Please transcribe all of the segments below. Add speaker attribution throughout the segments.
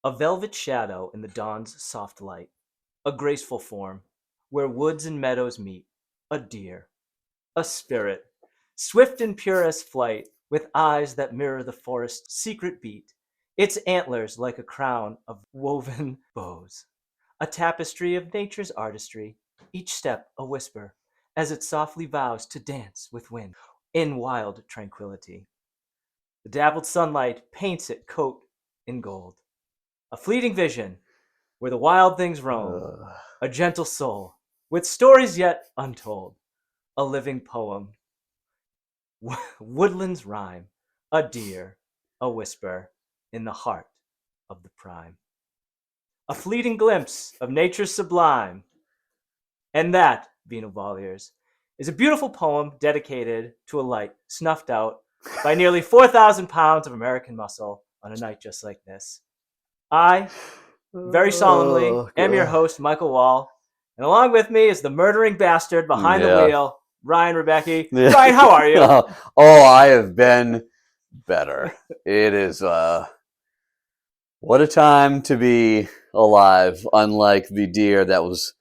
Speaker 1: A velvet shadow in the dawn's soft light, a graceful form, where woods and meadows meet, a deer, a spirit, swift and pure as flight, with eyes that mirror the forest's secret beat, its antlers like a crown of woven bows, a tapestry of nature's artistry, each step a whisper, as it softly vows to dance with wind in wild tranquility. The dappled sunlight paints it coat in gold, a fleeting vision where the wild things roam,
Speaker 2: Ugh.
Speaker 1: a gentle soul with stories yet untold, a living poem, woodlands rhyme, a deer, a whisper in the heart of the prime. A fleeting glimpse of nature's sublime. And that, Vino Volliers, is a beautiful poem dedicated to a light snuffed out by nearly 4,000 pounds of American muscle on a night just like this. I, very solemnly,
Speaker 2: Oh,
Speaker 1: am your
Speaker 2: God.
Speaker 1: host, Michael Wall, and along with me is the murdering bastard behind the
Speaker 2: Yeah.
Speaker 1: wheel, Ryan Rebecki.
Speaker 2: Yeah.
Speaker 1: Ryan, how are you?
Speaker 2: Oh, I have been better. It is what a time to be alive, unlike the deer that was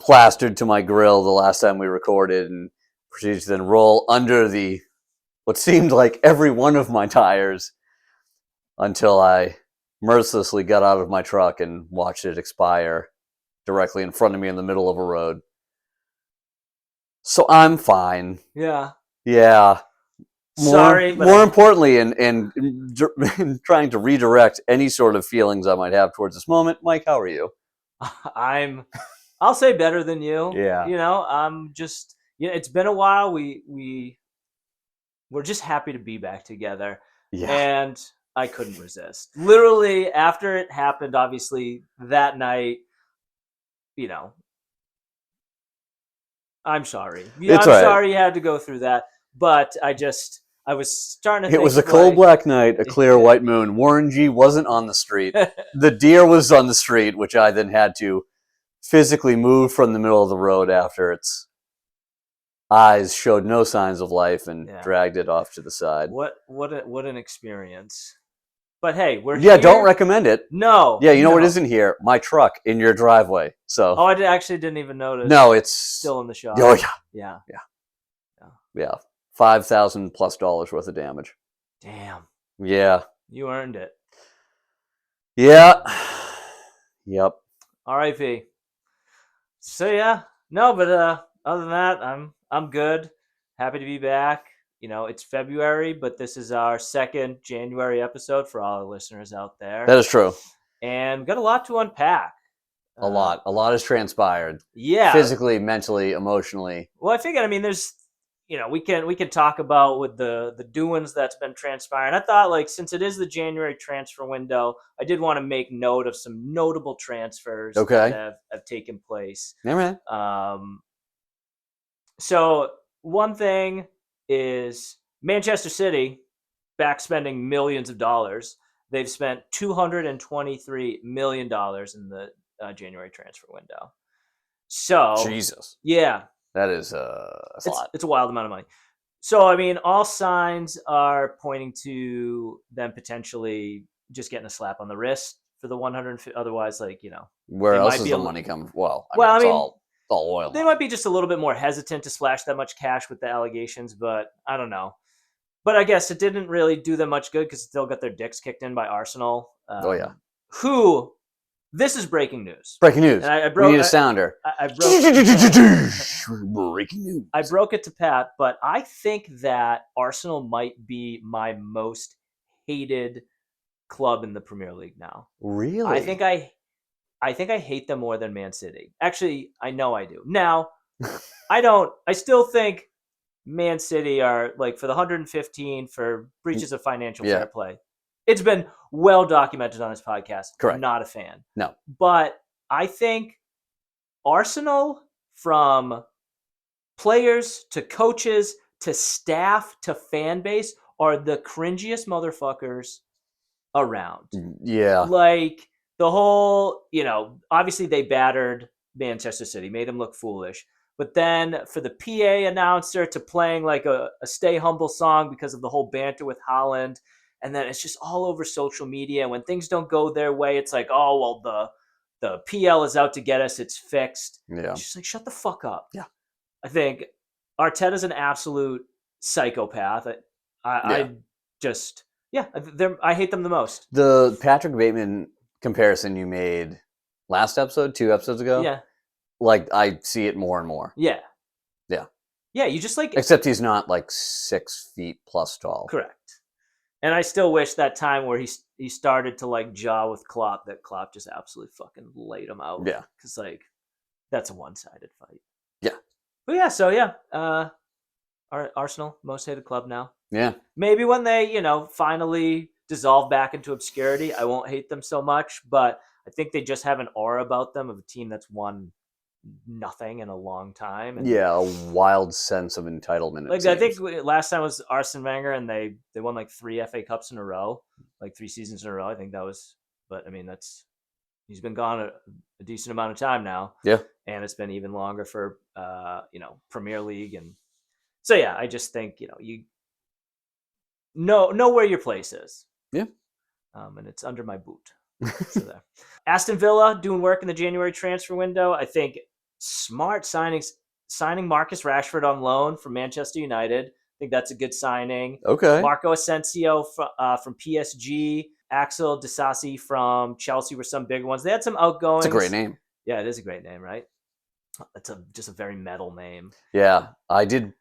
Speaker 2: plastered to my grill the last time we recorded and proceeded to then roll under the what seemed like every one of my tires until I mercilessly got out of my truck and watched it expire directly in front of me in the middle of a road. So I'm fine.
Speaker 1: Yeah.
Speaker 2: Yeah.
Speaker 1: Sorry, but
Speaker 2: more importantly, in trying to redirect any sort of feelings I might have towards this moment, Mike, how are you?
Speaker 1: I'll say better than you.
Speaker 2: Yeah.
Speaker 1: You know, I'm just it's been a while. We're just happy to be back together.
Speaker 2: Yeah.
Speaker 1: And I couldn't resist. Literally after it happened, obviously that night, you know, I'm sorry. Yeah,
Speaker 2: It's
Speaker 1: I'm
Speaker 2: all right.
Speaker 1: sorry you had to go through that, but I was starting to
Speaker 2: It
Speaker 1: think
Speaker 2: was a
Speaker 1: of,
Speaker 2: cold
Speaker 1: like,
Speaker 2: black night, a clear white moon. Warren G wasn't on the street. The deer was on the street, which I then had to physically move from the middle of the road after its eyes showed no signs of life and
Speaker 1: Yeah.
Speaker 2: dragged it off to the side.
Speaker 1: what an experience. But hey, we're
Speaker 2: Yeah,
Speaker 1: here.
Speaker 2: don't recommend it.
Speaker 1: No.
Speaker 2: Yeah, you know what
Speaker 1: no.
Speaker 2: isn't here? My truck in your driveway. So
Speaker 1: Oh, actually didn't even notice.
Speaker 2: no, it's
Speaker 1: Still in the shop.
Speaker 2: Oh yeah,
Speaker 1: Yeah.
Speaker 2: yeah, $5,000+ worth of damage.
Speaker 1: Damn.
Speaker 2: Yeah,
Speaker 1: You earned it.
Speaker 2: yeah, yep.
Speaker 1: R.I.P. So yeah, no, but other than that, I'm good. Happy to be back. You know, it's February, but this is our second January episode for all our listeners out there,
Speaker 2: That is true.
Speaker 1: and we've got a lot to unpack.
Speaker 2: A lot has transpired.
Speaker 1: Yeah,
Speaker 2: Physically, mentally, emotionally.
Speaker 1: well, I figured. I mean, there's, you know, we can talk about with the doings that's been transpiring. I thought, like, since it is the January transfer window, I did want to make note of some notable transfers
Speaker 2: Okay.
Speaker 1: that have taken place.
Speaker 2: Yeah, man.
Speaker 1: So one thing is Manchester City back spending millions of dollars. They've spent $223 million in the January transfer window. So
Speaker 2: Jesus,
Speaker 1: yeah,
Speaker 2: that's a lot.
Speaker 1: It's a wild amount of money. So I mean, all signs are pointing to them potentially just getting a slap on the wrist for the 150. Otherwise, like, you know,
Speaker 2: Where
Speaker 1: they
Speaker 2: else
Speaker 1: might
Speaker 2: is
Speaker 1: be
Speaker 2: the
Speaker 1: a li-
Speaker 2: money coming? Well,
Speaker 1: Well,
Speaker 2: it's
Speaker 1: I mean,
Speaker 2: all oil.
Speaker 1: they might be just a little bit more hesitant to splash that much cash with the allegations, but I don't know. But I guess it didn't really do them much good because still got their dicks kicked in by Arsenal.
Speaker 2: Oh, yeah.
Speaker 1: Who? This is breaking news.
Speaker 2: Breaking news.
Speaker 1: And
Speaker 2: we need a sounder.
Speaker 1: I broke.
Speaker 2: Breaking news.
Speaker 1: I broke it to Pat, but I think that Arsenal might be my most hated club in the Premier League now.
Speaker 2: Really?
Speaker 1: I think I hate them more than Man City. Actually, I know I do. Now, I still think Man City are, like, for the 115 for breaches of financial fair play. It's been well documented on this podcast.
Speaker 2: Correct.
Speaker 1: I'm not a fan.
Speaker 2: No.
Speaker 1: But I think Arsenal, from players to coaches to staff to fan base, are the cringiest motherfuckers around.
Speaker 2: Yeah.
Speaker 1: Like, the whole, you know, obviously they battered Manchester City, made them look foolish. But then for the PA announcer to playing like a Stay Humble song because of the whole banter with Holland, and then it's just all over social media. When things don't go their way, it's like, oh well, the PL is out to get us. It's fixed.
Speaker 2: Yeah.
Speaker 1: It's just like, shut the fuck up.
Speaker 2: Yeah.
Speaker 1: I think Arteta's an absolute psychopath. I just I hate them the most.
Speaker 2: The Patrick Bateman comparison you made last episode, 2 episodes ago.
Speaker 1: Yeah.
Speaker 2: Like I see it more and more.
Speaker 1: Yeah.
Speaker 2: Yeah.
Speaker 1: Yeah. You just like
Speaker 2: Except he's not like 6 feet plus tall.
Speaker 1: correct. And I still wish that time where he started to like jaw with Klopp, that Klopp just absolutely fucking laid him out.
Speaker 2: Yeah.
Speaker 1: Because like that's a one-sided fight.
Speaker 2: Yeah.
Speaker 1: But yeah, so yeah, Arsenal, most hated club now.
Speaker 2: Yeah.
Speaker 1: Maybe when they, finally dissolve back into obscurity, I won't hate them so much. But I think they just have an aura about them of a team that's won nothing in a long time. And
Speaker 2: Yeah, a wild sense of entitlement.
Speaker 1: like I think last time was Arsene Wenger, and they won like 3 FA Cups in a row, like 3 seasons in a row. I think that was, but I mean he's been gone a decent amount of time now.
Speaker 2: Yeah.
Speaker 1: And it's been even longer for Premier League, and so yeah, I just think you know where your place is.
Speaker 2: Yeah.
Speaker 1: And it's under my boot. So there. Aston Villa doing work in the January transfer window. I think smart signings. Signing Marcus Rashford on loan from Manchester United. I think that's a good signing.
Speaker 2: Okay.
Speaker 1: Marco Asensio from PSG. Axel Disasi from Chelsea were some big ones. They had some outgoings.
Speaker 2: It's a great name.
Speaker 1: Yeah, it is a great name, right? It's just a very metal name.
Speaker 2: Yeah, I did.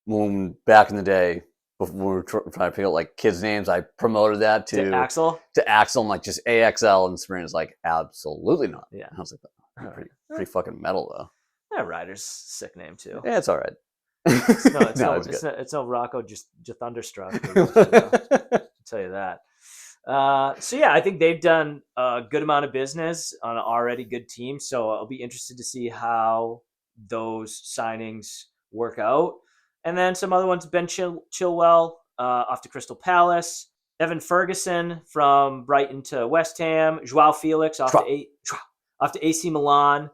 Speaker 2: When back in the day, before we were trying to pick out like kids' names, I promoted that to
Speaker 1: Axel.
Speaker 2: To Axel, and like just AXL, and Sabrina's like, absolutely not.
Speaker 1: Yeah,
Speaker 2: I was like, pretty fucking metal though.
Speaker 1: Yeah, Ryder's sick name too.
Speaker 2: Yeah, it's all right.
Speaker 1: It's no Rocco just Thunderstruck. I'll tell you that. So yeah, I think they've done a good amount of business on an already good team. So I'll be interested to see how those signings work out. And then some other ones: Ben Chilwell off to Crystal Palace, Evan Ferguson from Brighton to West Ham, Joao Felix off to AC Milan,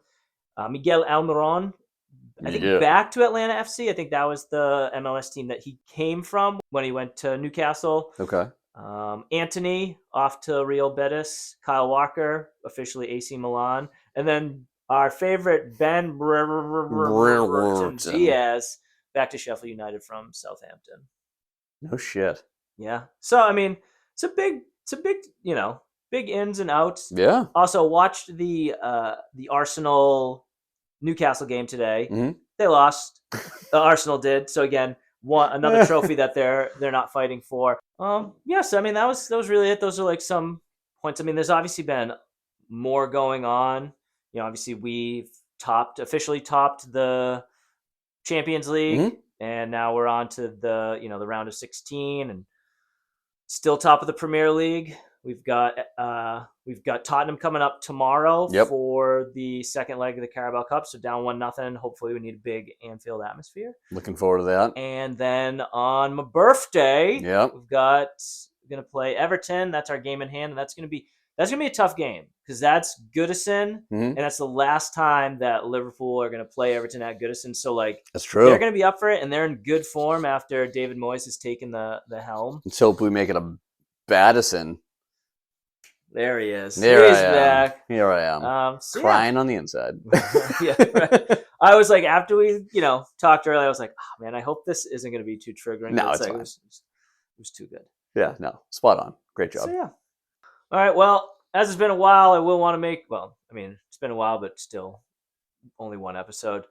Speaker 1: Miguel Almiron, I think back to Atlanta FC. I think that was the MLS team that he came from when he went to Newcastle.
Speaker 2: Okay.
Speaker 1: Anthony off to Real Betis, Kyle Walker officially AC Milan, and then our favorite Ben Diaz back to Sheffield United from Southampton.
Speaker 2: No shit.
Speaker 1: Yeah. So I mean, it's a big, big ins and outs.
Speaker 2: Yeah.
Speaker 1: Also watched the Arsenal Newcastle game today.
Speaker 2: Mm-hmm.
Speaker 1: They lost. Arsenal did. So again, another trophy that they're not fighting for. Yes, I mean that was really it. Those are like some points. I mean, there's obviously been more going on. Obviously we've officially topped the Champions League,
Speaker 2: mm-hmm.
Speaker 1: and now we're on to the the round of 16, and still top of the Premier League. We've got Tottenham coming up tomorrow for the second leg of the Carabao Cup. So down 1-0. Hopefully we need a big Anfield atmosphere.
Speaker 2: Looking forward to that.
Speaker 1: And then on my birthday, we're gonna play Everton. That's our game in hand, and that's gonna be a tough game because that's Goodison, and that's the last time that Liverpool are gonna play Everton at Goodison. So that's true. They're gonna be up for it, and they're in good form after David Moyes has taken the helm.
Speaker 2: Let's hope we make it a Badison.
Speaker 1: There he is.
Speaker 2: He's
Speaker 1: back.
Speaker 2: Here I am. Crying on the inside.
Speaker 1: Yeah, right. I was like, after we, talked earlier, I was like, oh man, I hope this isn't going to be too triggering.
Speaker 2: No, it's fine.
Speaker 1: It was too good.
Speaker 2: Yeah, no, spot on. Great job.
Speaker 1: So, yeah. All right. Well, as it's been a while, I will want to it's been a while, but still only one episode.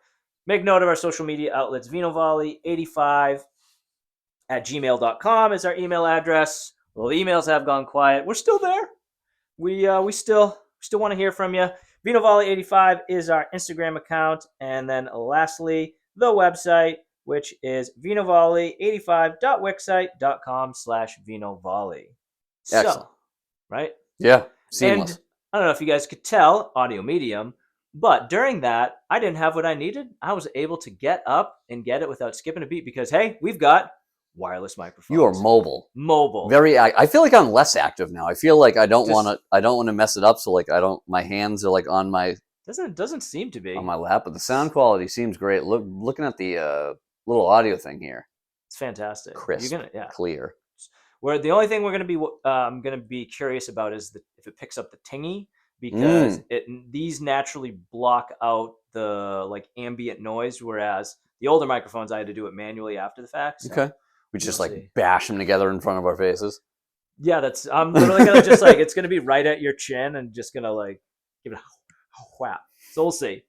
Speaker 1: Make note of our social media outlets. VinoVolley85@gmail.com is our email address. Well, the emails have gone quiet. We're still there. We still want to hear from you. VinoVolley85 is our Instagram account. And then lastly, the website, which is vinovolley85.wixsite.com/vinovolley.
Speaker 2: Excellent.
Speaker 1: Right?
Speaker 2: Yeah. Seamless.
Speaker 1: And I don't know if you guys could tell, audio medium, but during that, I didn't have what I needed. I was able to get up and get it without skipping a beat because, hey, we've got wireless microphones.
Speaker 2: You are mobile.
Speaker 1: Very
Speaker 2: I feel like I'm less active now. I feel like I don't want to mess it up, so like my hands are like on my
Speaker 1: doesn't seem to be
Speaker 2: on my lap, but the sound quality seems great. Looking at the little audio thing here.
Speaker 1: It's fantastic.
Speaker 2: Crisp. Clear.
Speaker 1: Where the only thing we're going to be curious about is if it picks up the tingy, because these naturally block out the like ambient noise, whereas the older microphones I had to do it manually after the fact. So
Speaker 2: Okay. We just
Speaker 1: we'll
Speaker 2: like
Speaker 1: see.
Speaker 2: bash them together in front of our faces.
Speaker 1: Yeah, I'm literally gonna just like it's gonna be right at your chin and just gonna like give it a whap. So we'll see.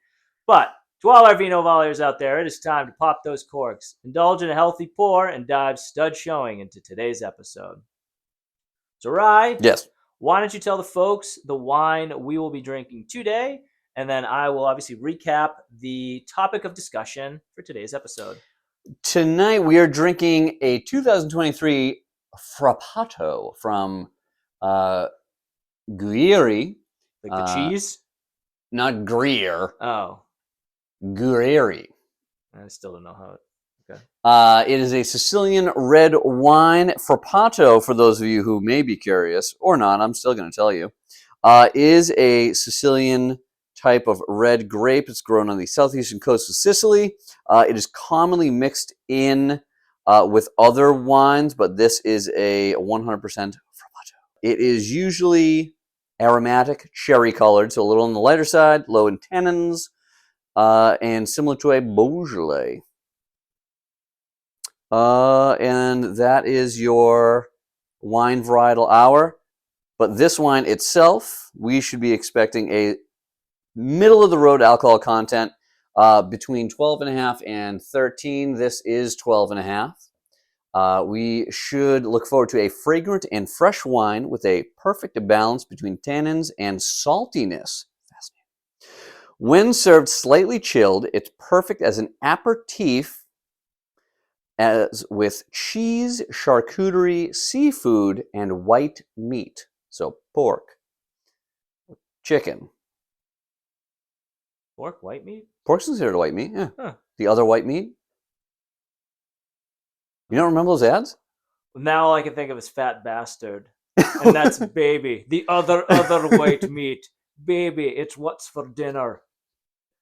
Speaker 1: But to all our Vino volleyers out there, it is time to pop those corks, indulge in a healthy pour, and dive stud showing into today's episode. So, Rye,
Speaker 2: Yes.
Speaker 1: why don't you tell the folks the wine we will be drinking today, and then I will obviously recap the topic of discussion for today's episode.
Speaker 2: Tonight we are drinking a 2023 Frappato from Guerrieri.
Speaker 1: Like the cheese?
Speaker 2: Not Gruyere.
Speaker 1: Oh,
Speaker 2: Guerrieri.
Speaker 1: I still don't know how it.
Speaker 2: It is a Sicilian red wine. Frappato, for those of you who may be curious, or not, I'm still going to tell you, is a Sicilian type of red grape. It's grown on the southeastern coast of Sicily. It is commonly mixed in with other wines, but this is a 100% Frappato. It is usually aromatic, cherry-colored, so a little on the lighter side, low in tannins, and similar to a Beaujolais. And that is your wine varietal hour. But this wine itself, we should be expecting a middle-of-the-road alcohol content between 12.5 and 13. This is 12.5. We should look forward to a fragrant and fresh wine with a perfect balance between tannins and saltiness. Fascinating. When served slightly chilled, it's perfect as an aperitif, as with cheese, charcuterie, seafood, and white meat. So pork, chicken.
Speaker 1: Pork, white meat?
Speaker 2: Pork's considered white meat, yeah.
Speaker 1: Huh.
Speaker 2: The other white meat? You don't remember those ads?
Speaker 1: Now all I can think of is Fat Bastard. And that's baby. The other white meat. Baby, it's what's for dinner.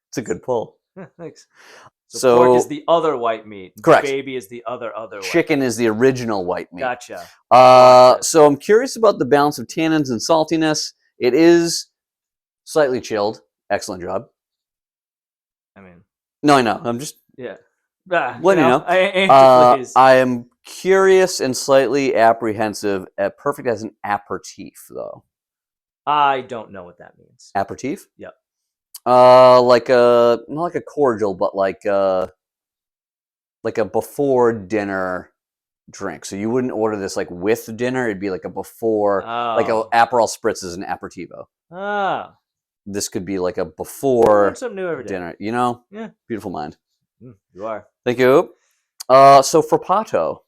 Speaker 2: It's a good pull.
Speaker 1: Thanks. So
Speaker 2: So
Speaker 1: pork is the other white meat.
Speaker 2: Correct.
Speaker 1: Baby is the other white
Speaker 2: chicken
Speaker 1: meat.
Speaker 2: is the original white meat.
Speaker 1: Gotcha.
Speaker 2: So I'm curious about the balance of tannins and saltiness. It is slightly chilled. Excellent job.
Speaker 1: I mean,
Speaker 2: No, I know. I'm just
Speaker 1: yeah.
Speaker 2: letting you know.
Speaker 1: I aim to please.
Speaker 2: I am curious and slightly apprehensive. Perfect as an aperitif, though.
Speaker 1: I don't know what that means.
Speaker 2: Aperitif?
Speaker 1: Yep.
Speaker 2: Like a not like a cordial, but like a before dinner drink. So you wouldn't order this like with dinner. It'd be like a before, like a Aperol Spritz is an aperitivo.
Speaker 1: Ah.
Speaker 2: This could be like a
Speaker 1: I
Speaker 2: before
Speaker 1: learn something new every day.
Speaker 2: dinner. You know?
Speaker 1: Yeah.
Speaker 2: Beautiful mind.
Speaker 1: You are.
Speaker 2: Thank you. So Frappato.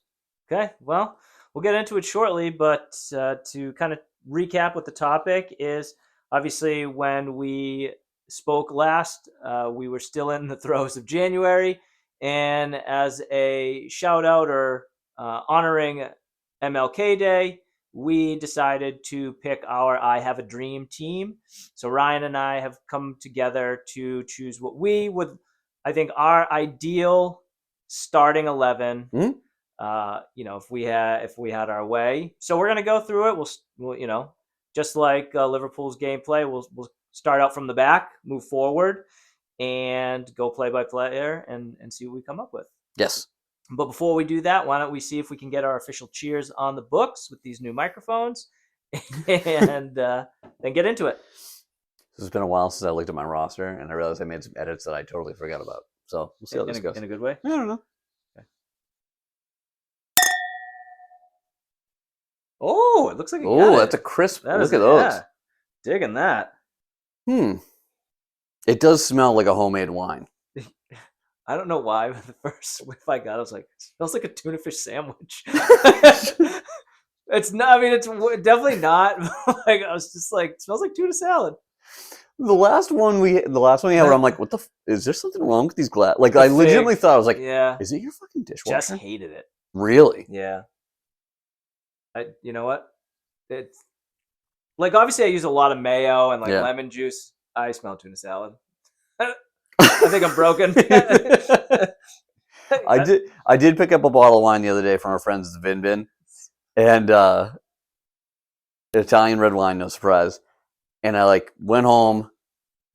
Speaker 1: Okay, well, we'll get into it shortly, but to kind of recap what the topic is, obviously when we spoke last, we were still in the throes of January, and as a shout out or honoring MLK Day, we decided to pick our I Have a Dream team. So Ryan and I have come together to choose what we would, I think, our ideal starting 11. If we had our way. So we're gonna go through it. We'll just like Liverpool's gameplay, we'll start out from the back, move forward, and go play by player and see what we come up with.
Speaker 2: Yes.
Speaker 1: But before we do that, why don't we see if we can get our official cheers on the books with these new microphones, and then get into it.
Speaker 2: It's been a while since I looked at my roster, and I realized I made some edits that I totally forgot about. So we'll see how this goes.
Speaker 1: In a good way.
Speaker 2: I don't know.
Speaker 1: Oh, it looks like
Speaker 2: Oh, that's a crisp. Look at those.
Speaker 1: Yeah, digging that.
Speaker 2: It does smell like a homemade wine.
Speaker 1: I don't know why, but the first whiff I got, I was like, it smells like a tuna fish sandwich. It's not. I mean, it's definitely not. Like I was just like, it smells like tuna salad.
Speaker 2: The last one we had, where I'm like, what the? Is there something wrong with these glass? Like,
Speaker 1: The
Speaker 2: I legitimately
Speaker 1: fig.
Speaker 2: thought I was like,
Speaker 1: Yeah,
Speaker 2: is it your fucking dishwasher?
Speaker 1: Jess hated it.
Speaker 2: Really?
Speaker 1: Yeah. You know what? It's like obviously I use a lot of mayo and like
Speaker 2: Yeah.
Speaker 1: lemon juice. I smell tuna salad. I think I'm broken.
Speaker 2: I did pick up a bottle of wine the other day from our friends at the Vin Bin. and Italian red wine, no surprise. And I like went home,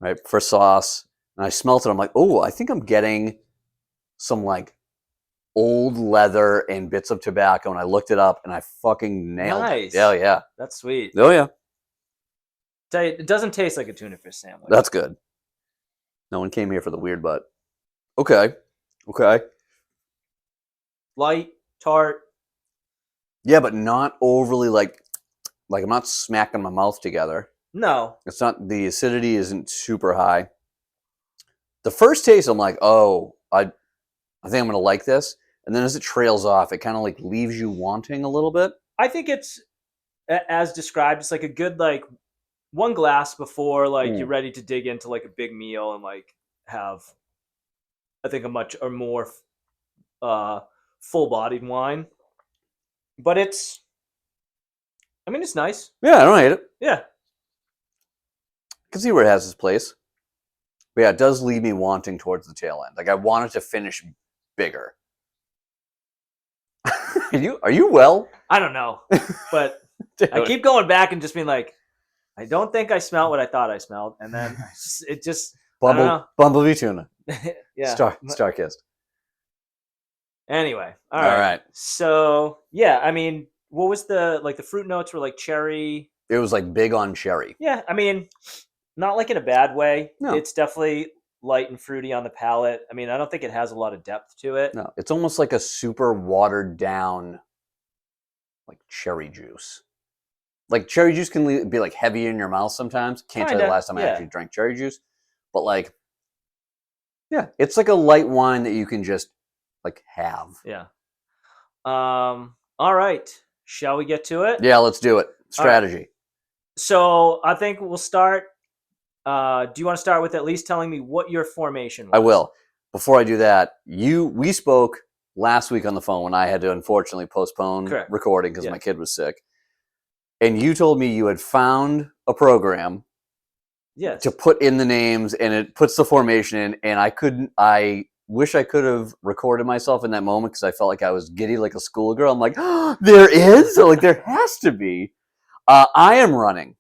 Speaker 2: right, for sauce, and I smelt it. I'm like, oh, I think I'm getting some like old leather and bits of tobacco. And I looked it up, and I fucking nailed
Speaker 1: Nice.
Speaker 2: it. Yeah, yeah.
Speaker 1: That's sweet.
Speaker 2: Oh yeah,
Speaker 1: Tell you, it doesn't taste like a tuna fish sandwich.
Speaker 2: that's good. No one came here for the weird butt. Okay, okay.
Speaker 1: Light, tart.
Speaker 2: Yeah, but not overly like I'm not smacking my mouth together.
Speaker 1: No.
Speaker 2: It's not, the acidity isn't super high. The first taste, I'm like, oh, I think I'm gonna like this. And then as it trails off, it kind of like leaves you wanting a little bit.
Speaker 1: I think it's as described. It's like a good like one glass before like you're ready to dig into like a big meal and like have, I think, a much or more full-bodied wine. But it's, I mean, it's nice.
Speaker 2: Yeah, I don't hate it.
Speaker 1: Yeah.
Speaker 2: I can see where it has its place. But yeah, it does leave me wanting towards the tail end. Like I want it to finish bigger. Are you well?
Speaker 1: I don't know, but
Speaker 2: Dude.
Speaker 1: I keep going back and just being like, I don't think I smelled what I thought I smelled, and then it just I don't know.
Speaker 2: Bumblebee tuna.
Speaker 1: Yeah.
Speaker 2: Star kissed.
Speaker 1: Anyway,
Speaker 2: All right.
Speaker 1: So yeah, I mean, what was the fruit notes were like cherry?
Speaker 2: It was like big on cherry.
Speaker 1: Yeah, I mean, not like in a bad way.
Speaker 2: No.
Speaker 1: It's definitely light and fruity on the palate. I mean, I don't think it has a lot of depth to it.
Speaker 2: No, it's almost like a super watered down like cherry juice. Like cherry juice can be like heavy in your mouth sometimes. Can't tell you the last time I actually drank cherry juice. But like, yeah, it's like a light wine that you can just like have.
Speaker 1: Yeah. All right. Shall we get to it?
Speaker 2: Yeah, let's do it. Strategy.
Speaker 1: Right. So I think we'll start. Do you want to start with at least telling me what your formation was?
Speaker 2: I will. Before I do that, we spoke last week on the phone when I had to unfortunately postpone recording because my kid was sick. And you told me you had found a program to put in the names, and it puts the formation in, and I wish I could have recorded myself in that moment because I felt like I was giddy like a schoolgirl. I'm like, oh, there is? So like there has to be. I am running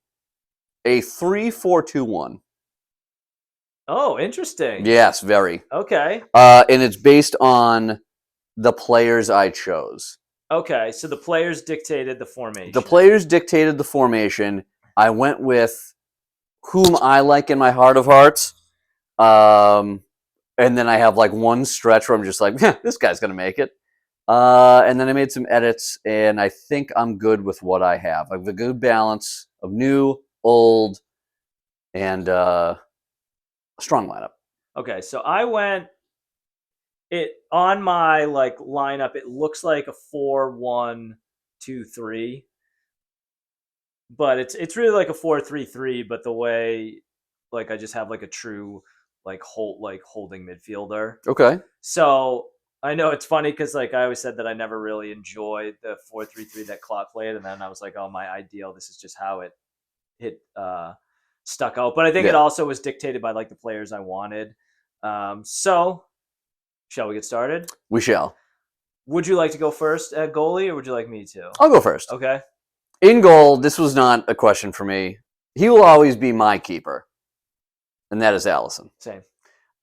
Speaker 2: a 3-4-2-1.
Speaker 1: Oh, interesting.
Speaker 2: Yes, very.
Speaker 1: Okay.
Speaker 2: And it's based on the players I chose.
Speaker 1: Okay, so the players dictated the formation.
Speaker 2: The players dictated the formation. I went with whom I like in my heart of hearts. And then I have like one stretch where I'm just like, this guy's going to make it. And then I made some edits, and I think I'm good with what I have. I have a good balance of new, old, and a strong lineup.
Speaker 1: Okay, so I went on my like lineup. It looks like a 4-1-2-3, but it's really like a 4-3-3. But the way like I just have like a true like holding midfielder.
Speaker 2: Okay.
Speaker 1: So I know it's funny because like I always said that I never really enjoyed the 4-3-3 that Klopp played, and then I was like, oh, my ideal. This is just how it stuck out. But I think it also was dictated by like the players I wanted. So shall we get started?
Speaker 2: We shall.
Speaker 1: Would you like to go first at goalie, or would you like me to?
Speaker 2: I'll go first.
Speaker 1: Okay.
Speaker 2: In goal, this was not a question for me. He will always be my keeper, and that is Alisson.
Speaker 1: Same.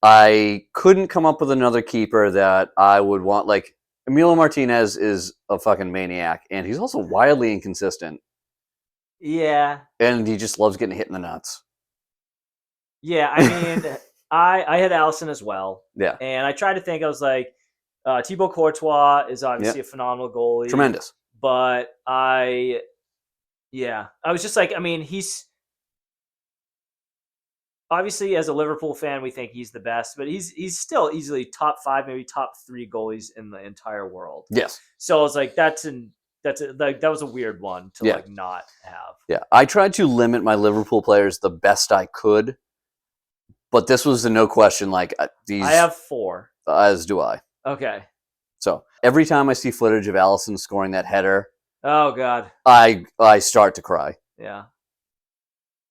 Speaker 2: I couldn't come up with another keeper that I would want. Like, Emilio Martinez is a fucking maniac, and he's also wildly inconsistent.
Speaker 1: Yeah.
Speaker 2: And he just loves getting hit in the nuts.
Speaker 1: Yeah, I mean, I had Alisson as well.
Speaker 2: Yeah.
Speaker 1: And I tried to think, I was like, Thibaut Courtois is obviously a phenomenal goalie.
Speaker 2: Tremendous.
Speaker 1: But I was just like, I mean, he's obviously, as a Liverpool fan, we think he's the best, but he's still easily top 5, maybe top 3 goalies in the entire world.
Speaker 2: Yes.
Speaker 1: So I was like, that was a weird one to like not have.
Speaker 2: Yeah, I tried to limit my Liverpool players the best I could, but this was a no question. Like these,
Speaker 1: I have 4.
Speaker 2: As do I.
Speaker 1: Okay.
Speaker 2: So every time I see footage of Alisson scoring that header,
Speaker 1: oh god,
Speaker 2: I start to cry.
Speaker 1: Yeah.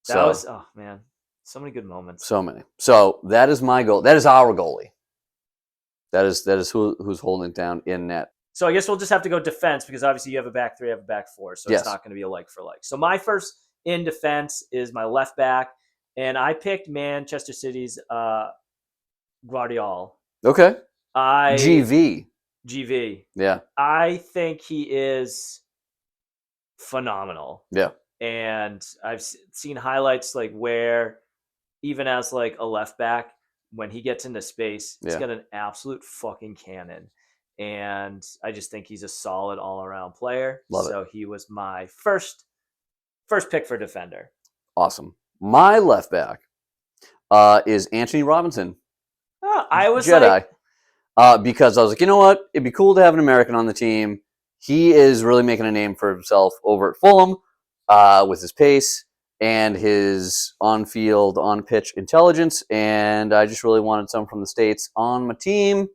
Speaker 1: That was, oh man, so many good moments.
Speaker 2: So many. So that is my goal. That is our goalie. That is who's holding it down in net.
Speaker 1: So I guess we'll just have to go defense because obviously you have a back three, I have a back four, so
Speaker 2: Yes.
Speaker 1: it's not going to be a like for like. So my first in defense is my left back, and I picked Manchester City's Guardiola.
Speaker 2: Okay.
Speaker 1: I
Speaker 2: GV.
Speaker 1: GV.
Speaker 2: Yeah.
Speaker 1: I think he is phenomenal.
Speaker 2: Yeah.
Speaker 1: And I've seen highlights like where even as like a left back, when he gets into space, he's
Speaker 2: Yeah.
Speaker 1: got an absolute fucking cannon. And I just think he's a solid all around player.
Speaker 2: Love
Speaker 1: so he was my first pick for defender.
Speaker 2: Awesome. My left back is Anthony Robinson.
Speaker 1: Oh, I was
Speaker 2: Jedi.
Speaker 1: like,
Speaker 2: Because I was like, you know what? It'd be cool to have an American on the team. He is really making a name for himself over at Fulham with his pace and his on-field, on-pitch intelligence. And I just really wanted someone from the States on my team.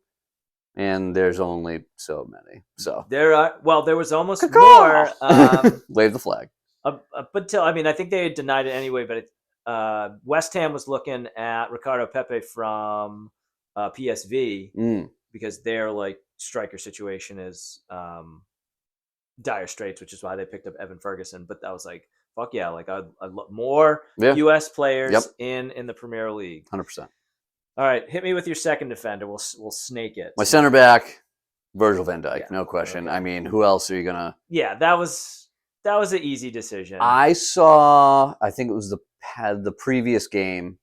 Speaker 2: And there's only so many. So
Speaker 1: there was almost
Speaker 2: Caw-caw!
Speaker 1: more.
Speaker 2: Wave the flag.
Speaker 1: But I think they denied it anyway. But West Ham was looking at Ricardo Pepe from PSV because their like striker situation is dire straits, which is why they picked up Evan Ferguson. But I was like, fuck yeah, like I'd love more U.S. players in the Premier League.
Speaker 2: 100%.
Speaker 1: All right, hit me with your second defender. We'll snake it.
Speaker 2: My center back, Virgil van Dijk,
Speaker 1: Yeah.
Speaker 2: no question.
Speaker 1: Okay.
Speaker 2: I mean, who else are you gonna?
Speaker 1: Yeah, that was an easy decision.
Speaker 2: I saw. I think it was the previous game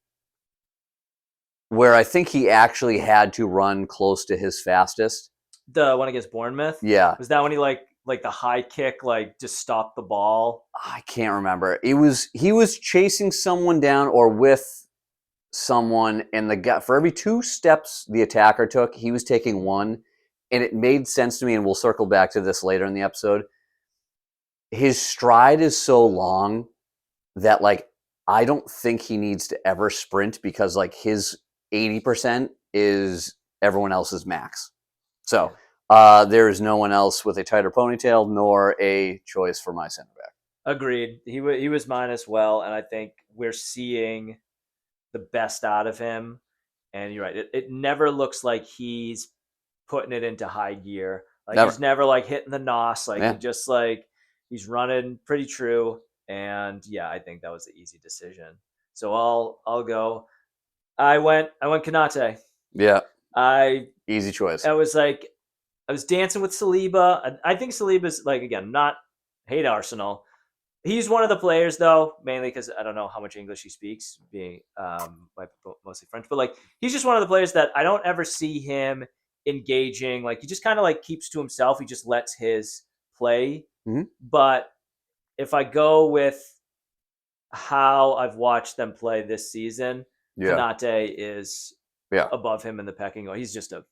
Speaker 2: where I think he actually had to run close to his fastest.
Speaker 1: The one against Bournemouth.
Speaker 2: Yeah,
Speaker 1: Was that when he like the high kick just stopped the ball?
Speaker 2: I can't remember. He was chasing someone down or with someone, and the guy, for every 2 steps the attacker took, he was taking 1, and it made sense to me. And we'll circle back to this later in the episode. His stride is so long that like I don't think he needs to ever sprint because like his 80% is everyone else's max. So there is no one else with a tighter ponytail nor a choice for my center back.
Speaker 1: Agreed. He was mine as well, and I think we're seeing the best out of him. And you're right. It never looks like he's putting it into high gear. Like
Speaker 2: Never.
Speaker 1: He's never like hitting the nos. Like
Speaker 2: Yeah.
Speaker 1: he just like he's running pretty true. And yeah, I think that was the easy decision. So I'll go. I went Konate.
Speaker 2: Yeah,
Speaker 1: I
Speaker 2: easy choice.
Speaker 1: I was dancing with Saliba. I think Saliba's like, again, not hate Arsenal. He's one of the players though, mainly because I don't know how much English he speaks, being mostly French. But like, he's just one of the players that I don't ever see him engaging. Like he just kind of like keeps to himself. He just lets his play.
Speaker 2: Mm-hmm.
Speaker 1: But if I go with how I've watched them play this season, Konate is above him in the pecking order. He's just a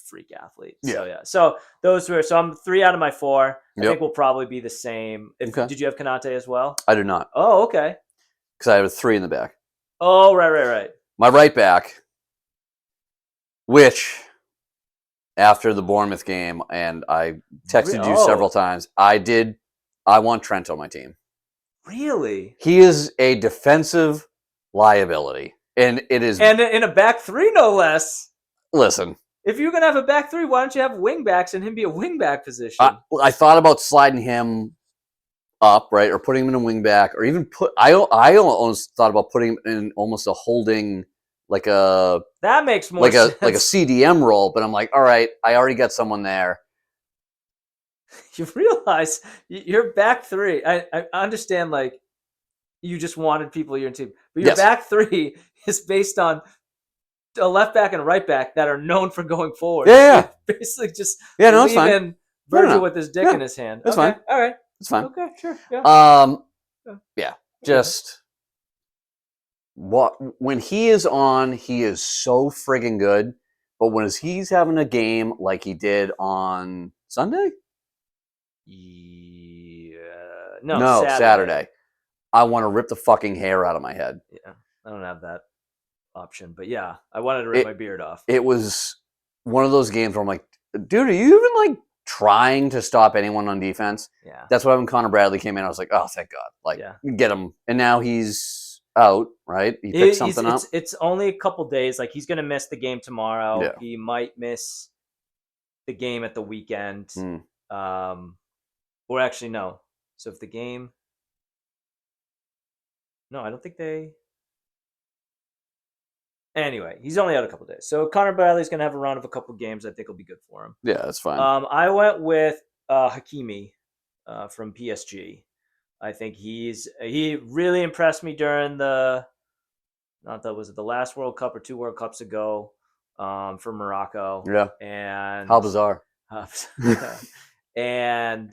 Speaker 1: freak athlete.
Speaker 2: Yeah.
Speaker 1: So so I'm 3 out of my 4. I think we'll probably be the same. Did you have Konate as well?
Speaker 2: I do not.
Speaker 1: Oh, okay.
Speaker 2: Because I have a 3 in the back.
Speaker 1: Oh, right.
Speaker 2: My right back, which after the Bournemouth game, and I texted you several times, I want Trent on my team.
Speaker 1: Really?
Speaker 2: He is a defensive liability. And it is.
Speaker 1: And in a back 3, no less.
Speaker 2: Listen.
Speaker 1: If you're going to have a back 3, why don't you have wing backs and him be a wing back position?
Speaker 2: I thought about sliding him up, right? Or putting him in a wing back, or even I almost thought about putting him in almost a holding, like a.
Speaker 1: That makes more sense.
Speaker 2: Like a CDM role, but I'm like, all right, I already got someone there.
Speaker 1: You realize your back 3, I understand, like, you just wanted people in your team. But your back 3 is based on a left back and a right back that are known for going forward.
Speaker 2: Yeah.
Speaker 1: Basically just
Speaker 2: it's fine.
Speaker 1: Virgil with his dick in his hand.
Speaker 2: That's fine.
Speaker 1: All right.
Speaker 2: It's fine.
Speaker 1: Okay, sure. Yeah.
Speaker 2: Just when he is on, he is so friggin' good. But when he's having a game like he did on Sunday?
Speaker 1: No,
Speaker 2: Saturday. I want to rip the fucking hair out of my head.
Speaker 1: Yeah, I don't have that option. But yeah, I wanted to rip my beard off.
Speaker 2: It was one of those games where I'm like, dude, are you even like trying to stop anyone on defense?
Speaker 1: Yeah.
Speaker 2: That's why when Connor Bradley came in, I was like, oh, thank God. Like, get him. And now he's out, right? He picked something up.
Speaker 1: It's only a couple days. Like, he's going to miss the game tomorrow.
Speaker 2: Yeah.
Speaker 1: He might miss the game at the weekend.
Speaker 2: Hmm.
Speaker 1: Or actually, no. So if the game, no, I don't think they. Anyway, he's only out a couple days, so Connor Bradley's gonna have a run of a couple games. I think will be good for him.
Speaker 2: Yeah, that's fine.
Speaker 1: I went with Hakimi from PSG. I think he really impressed me during the not that was it the last World Cup or 2 World Cups ago for Morocco.
Speaker 2: Yeah.
Speaker 1: And
Speaker 2: How bizarre.
Speaker 1: and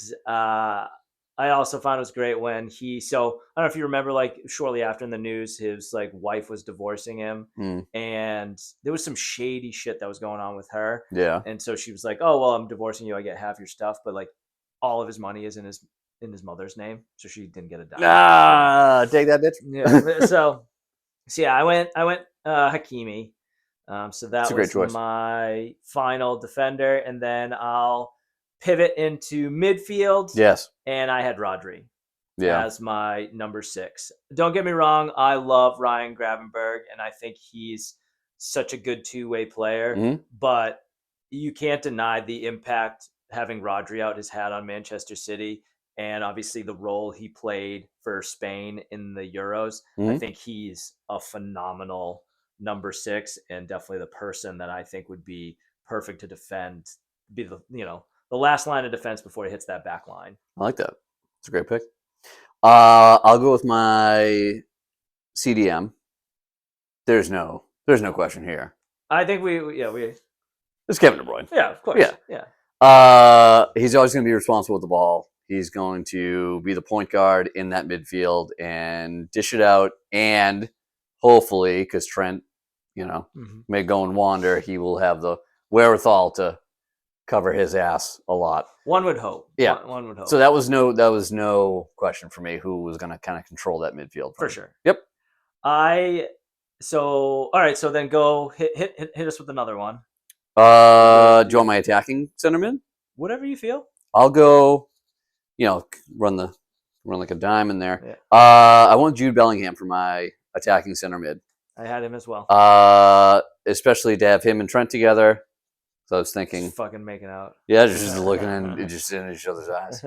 Speaker 1: I also found it was great when so I don't know if you remember, like shortly after in the news, his like wife was divorcing him, and there was some shady shit that was going on with her.
Speaker 2: Yeah.
Speaker 1: And so she was like, "Oh well, I'm divorcing you. I get half your stuff, but like all of his money is in his mother's name, so she didn't get a dime."
Speaker 2: Take that, bitch.
Speaker 1: Yeah. So yeah, I went Hakimi. So that
Speaker 2: It's a great
Speaker 1: was
Speaker 2: choice.
Speaker 1: my final defender, and then I'll pivot into midfield.
Speaker 2: Yes.
Speaker 1: And I had Rodri
Speaker 2: Yeah.
Speaker 1: as my number 6. Don't get me wrong, I love Ryan Gravenberch, and I think he's such a good two-way player.
Speaker 2: Mhm.
Speaker 1: But you can't deny the impact having Rodri out has had on Manchester City, and obviously the role he played for Spain in the Euros. I think he's a phenomenal number 6, and definitely the person that I think would be perfect to defend, be the last line of defense before he hits that back line.
Speaker 2: I like that. It's a great pick. I'll go with my CDM. There's no question here.
Speaker 1: I think we
Speaker 2: It's Kevin De Bruyne.
Speaker 1: yeah, of course.
Speaker 2: Yeah. He's always going to be responsible with the ball. He's going to be the point guard in that midfield and dish it out. And hopefully, because Trent, may go and wander, he will have the wherewithal to cover his ass a lot.
Speaker 1: One would hope.
Speaker 2: Yeah.
Speaker 1: One would hope.
Speaker 2: So that was no question for me who was going to kind of control that midfield.
Speaker 1: For sure.
Speaker 2: Yep.
Speaker 1: All right. So then go hit us with another one.
Speaker 2: Do you want my attacking center mid?
Speaker 1: Whatever you feel.
Speaker 2: I'll go. Run like a dime in there.
Speaker 1: Yeah.
Speaker 2: I want Jude Bellingham for my attacking center mid.
Speaker 1: I had him as well.
Speaker 2: Especially to have him and Trent together. So I was thinking,
Speaker 1: just fucking making out.
Speaker 2: Yeah, just looking in each other's eyes.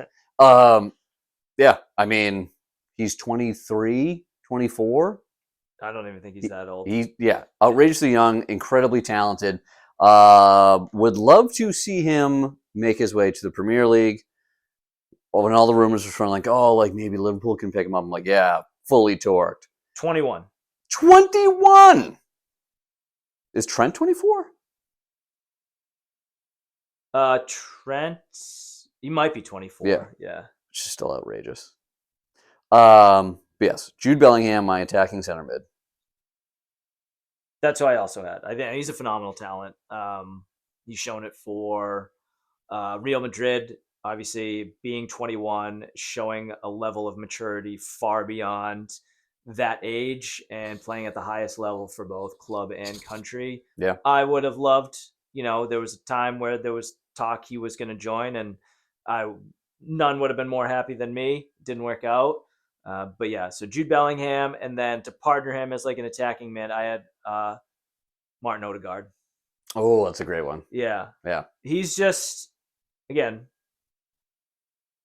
Speaker 2: Yeah, I mean, he's 23, 24.
Speaker 1: I don't even think he's that old.
Speaker 2: Outrageously young, incredibly talented. Would love to see him make his way to the Premier League. When all the rumors were from like maybe Liverpool can pick him up. I'm like, yeah, fully torqued.
Speaker 1: 21.
Speaker 2: 21. Is Trent 24?
Speaker 1: Trent, he might be 24. Yeah.
Speaker 2: Which is still outrageous. Yes, Jude Bellingham, my attacking center mid.
Speaker 1: That's who I also had. I think he's a phenomenal talent. He's shown it for Real Madrid, obviously being 21, showing a level of maturity far beyond that age and playing at the highest level for both club and country.
Speaker 2: Yeah.
Speaker 1: I would have loved, there was a time where there was talk he was going to join, and none would have been more happy than me. Didn't work out. But yeah, so Jude Bellingham, and then to partner him as like an attacking mid, I had Martin Odegaard.
Speaker 2: Oh, that's a great one.
Speaker 1: Yeah.
Speaker 2: Yeah.
Speaker 1: He's just, again,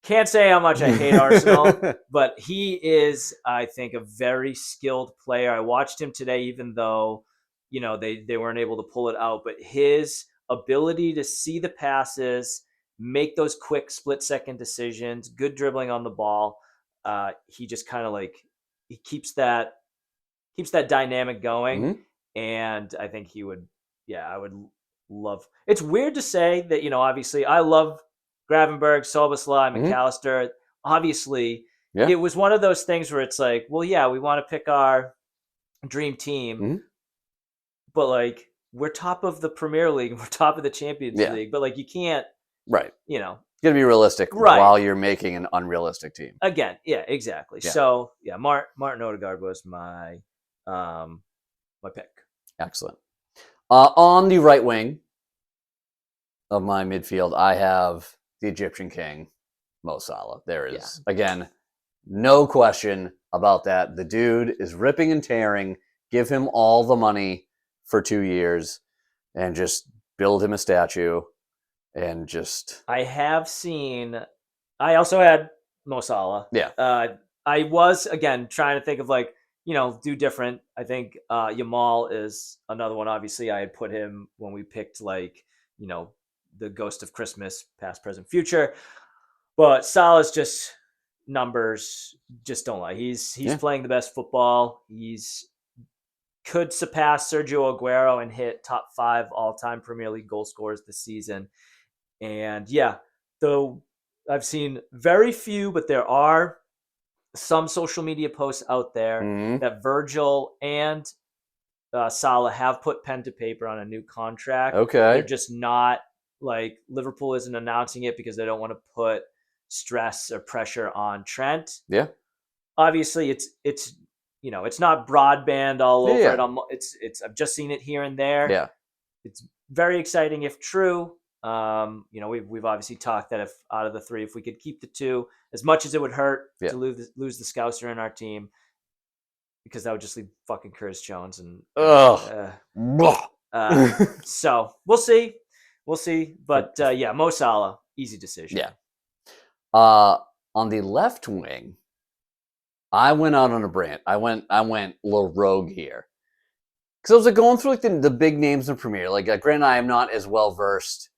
Speaker 1: can't say how much I hate Arsenal, but he is, I think, a very skilled player. I watched him today, even though, they weren't able to pull it out, but his ability to see the passes, make those quick split-second decisions, good dribbling on the ball. He just kind of he keeps that dynamic going.
Speaker 2: Mm-hmm.
Speaker 1: And I think I would love. It's weird to say that, obviously I love Gravenberch, Szoboszlai, McAllister. Obviously, it was one of those things where it's like, well, yeah, we want to pick our dream team, but we're top of the Premier League, we're top of the Champions League, but you can't,
Speaker 2: right?
Speaker 1: You
Speaker 2: got to be realistic,
Speaker 1: right,
Speaker 2: while you're making an unrealistic team.
Speaker 1: Again, yeah, exactly. Yeah. So yeah, Martin Odegaard was my my pick.
Speaker 2: Excellent. On the right wing of my midfield, I have the Egyptian king, Mo Salah. There is, again, no question about that. The dude is ripping and tearing. Give him all the money for 2 years and just build him a statue. and just
Speaker 1: I have seen. I also had Mo Salah.
Speaker 2: Yeah.
Speaker 1: I was again trying to think of do different. I think Yamal is another one. Obviously, I had put him when we picked the Ghost of Christmas, past, present, future. But Salah's just numbers just don't lie. He's
Speaker 2: Yeah.
Speaker 1: playing the best football. He's could surpass Sergio Aguero and hit top 5 all-time Premier League goal scorers this season. And yeah, though I've seen very few, but there are some social media posts out there
Speaker 2: Mhm.
Speaker 1: that Virgil and Salah have put pen to paper on a new contract.
Speaker 2: Okay.
Speaker 1: They're just not Liverpool isn't announcing it because they don't want to put stress or pressure on Trent.
Speaker 2: Yeah.
Speaker 1: Obviously, it's it's not broadband all over
Speaker 2: Yeah.
Speaker 1: it. It's I've just seen it here and there.
Speaker 2: Yeah.
Speaker 1: It's very exciting if true. We've obviously talked that if out of the 3, if we could keep the 2, as much as it would hurt
Speaker 2: Yeah.
Speaker 1: to lose the Scouser in our team, because that would just leave fucking Curtis Jones and so we'll see, but yeah, Mo Salah, easy decision.
Speaker 2: Yeah. On the left wing, I went out on a brand. I went a little rogue here. Because I was going through the big names in Premier. Granted, I am not as well versed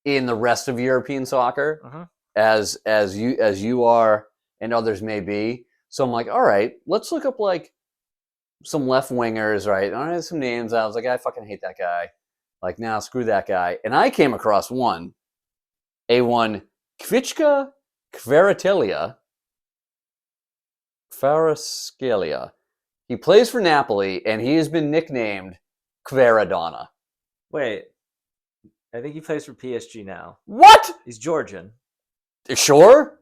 Speaker 2: in the rest of European soccer as you are and others may be. So I'm like, all right, let's look up some left wingers, right? And I had some names. I was like, I fucking hate that guy. Nah, screw that guy. And I came across one Kvichka Kvaratskhelia. He plays for Napoli, and he has been nicknamed Kvaradona.
Speaker 1: Wait, I think he plays for PSG now.
Speaker 2: What?
Speaker 1: He's Georgian.
Speaker 2: Sure?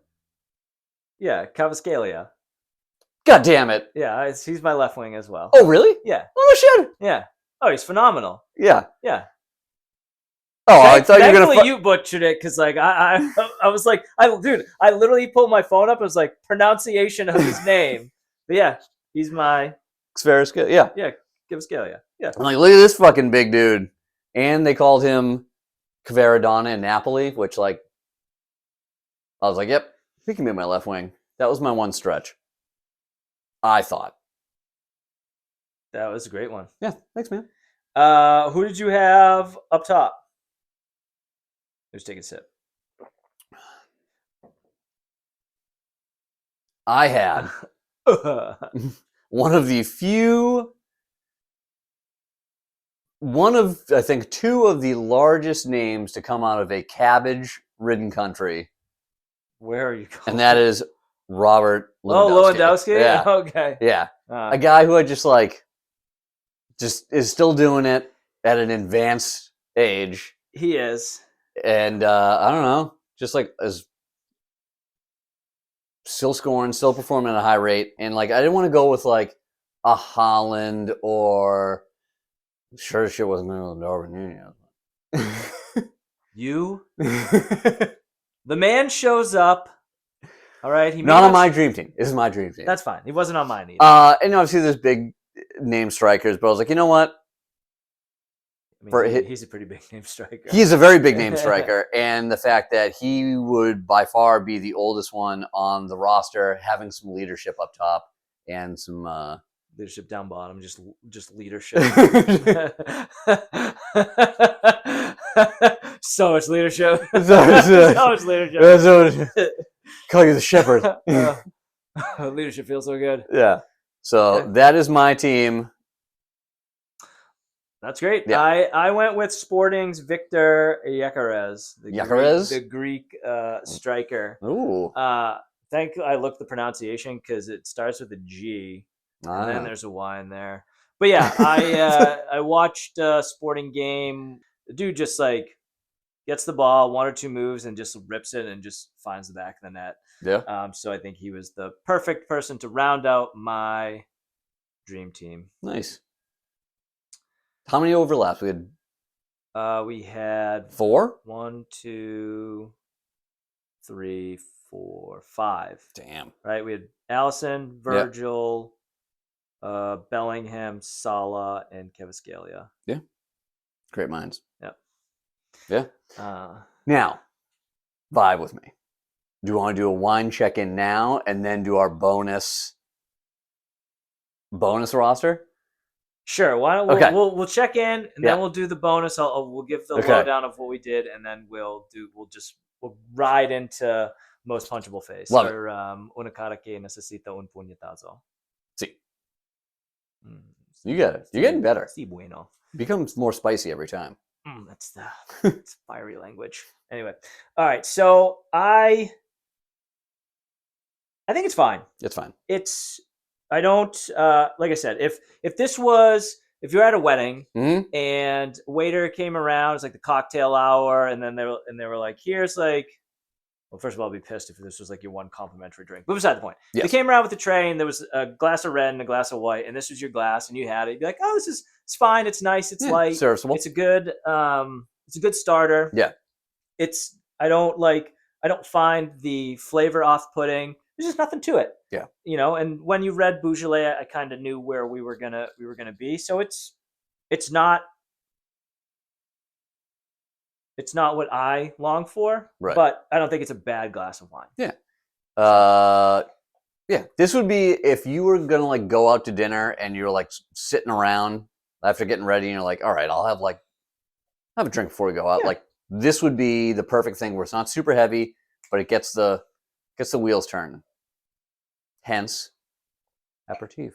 Speaker 1: Yeah, Kvaratskhelia.
Speaker 2: God damn it.
Speaker 1: Yeah, he's my left wing as well.
Speaker 2: Oh, really?
Speaker 1: Yeah.
Speaker 2: Oh, shit.
Speaker 1: Yeah. Oh, he's phenomenal.
Speaker 2: Yeah.
Speaker 1: Yeah.
Speaker 2: Oh, I thought you were
Speaker 1: Thankfully
Speaker 2: gonna.
Speaker 1: You butchered it because I was like, I literally pulled my phone up. I was like, pronunciation of his name. But yeah, he's my
Speaker 2: Kvaratskhelia.
Speaker 1: Yeah, Kvaratskhelia. Yeah.
Speaker 2: I'm like, look at this fucking big dude. And they called him Kvaradona in Napoli, which I was like, yep, he can be my left wing. That was my one stretch. I thought.
Speaker 1: That was a great one.
Speaker 2: Yeah, thanks, man.
Speaker 1: Who did you have up top? Let's take a sip.
Speaker 2: I had one of, I think, 2 of the largest names to come out of a cabbage-ridden country.
Speaker 1: Where are you going?
Speaker 2: And that is Robert Lewandowski.
Speaker 1: Oh, Lewandowski?
Speaker 2: Yeah.
Speaker 1: Okay.
Speaker 2: Yeah. A guy who I just is still doing it at an advanced age.
Speaker 1: He is.
Speaker 2: And I don't know, just is still scoring, still performing at a high rate. And I didn't want to go with a Haaland or sure shit wasn't going to Darwin Nunez.
Speaker 1: You? The man shows up. All right.
Speaker 2: Not on my dream team. This is my dream team.
Speaker 1: That's fine. He wasn't on mine either.
Speaker 2: And obviously there's big name strikers, but I was like, you know what?
Speaker 1: He's a pretty big name striker.
Speaker 2: He's a very big name striker, and the fact that he would by far be the oldest one on the roster, having some leadership up top and some
Speaker 1: leadership down bottom, just leadership. So much leadership. So much leadership.
Speaker 2: Call you the shepherd.
Speaker 1: Leadership feels so good.
Speaker 2: Yeah. So that is my team.
Speaker 1: That's great.
Speaker 2: Yeah.
Speaker 1: I went with Sporting's Victor Gyökeres, the Greek striker.
Speaker 2: Ooh.
Speaker 1: I looked the pronunciation because it starts with a G, and then there's a Y in there. But yeah, I watched a Sporting game. The dude just gets the ball, 1 or 2 moves, and just rips it and just finds the back of the net.
Speaker 2: Yeah.
Speaker 1: So I think he was the perfect person to round out my dream team.
Speaker 2: Nice. How many overlaps?
Speaker 1: We had
Speaker 2: 4?
Speaker 1: 1, 2, 3, 4, 5.
Speaker 2: Damn.
Speaker 1: Right? We had Allison, Virgil, Bellingham, Salah, and Kvaratskhelia.
Speaker 2: Yeah. Great minds.
Speaker 1: Yep.
Speaker 2: Yeah.
Speaker 1: Uh,
Speaker 2: Now, vibe with me. Do you want to do a wine check-in now and then do our bonus roster?
Speaker 1: sure. Why don't
Speaker 2: Okay.
Speaker 1: we'll check in and
Speaker 2: Yeah.
Speaker 1: then we'll do the bonus. We'll give the
Speaker 2: Okay.
Speaker 1: lowdown of what we did, and then we'll ride into most punchable face.
Speaker 2: Love it.
Speaker 1: Or una cara que necesita un puñetazo.
Speaker 2: See,
Speaker 1: Mm,
Speaker 2: you got it. You're getting better.
Speaker 1: Si bueno.
Speaker 2: It becomes more spicy every time.
Speaker 1: That's it's fiery language. Anyway, all right. So I think it's fine.
Speaker 2: It's fine.
Speaker 1: I don't like I said, if you're at a wedding
Speaker 2: Mhm.
Speaker 1: and waiter came around, it's like the cocktail hour, and then they were like, here's like, well, first of all, I'd be pissed if this was like your one complimentary drink. But beside the point.
Speaker 2: Yes.
Speaker 1: They came around with the tray and there was a glass of red and a glass of white, and this was your glass, and you had it. You'd be like, oh, it's fine, it's nice, it's light,
Speaker 2: serviceable.
Speaker 1: it's a good starter.
Speaker 2: Yeah.
Speaker 1: I don't find the flavor off-putting. There's just nothing to it.
Speaker 2: Yeah.
Speaker 1: And when you read Beaujolais, I kind of knew where we were gonna be. So it's not what I long for,
Speaker 2: Right.
Speaker 1: but I don't think it's a bad glass of wine.
Speaker 2: Yeah. Yeah. This would be if you were gonna like go out to dinner and you're like sitting around after getting ready and you're like, all right, I'll have a drink before we go out.
Speaker 1: Yeah.
Speaker 2: Like this would be the perfect thing where it's not super heavy, but it gets the wheels turning. Hence, aperitif.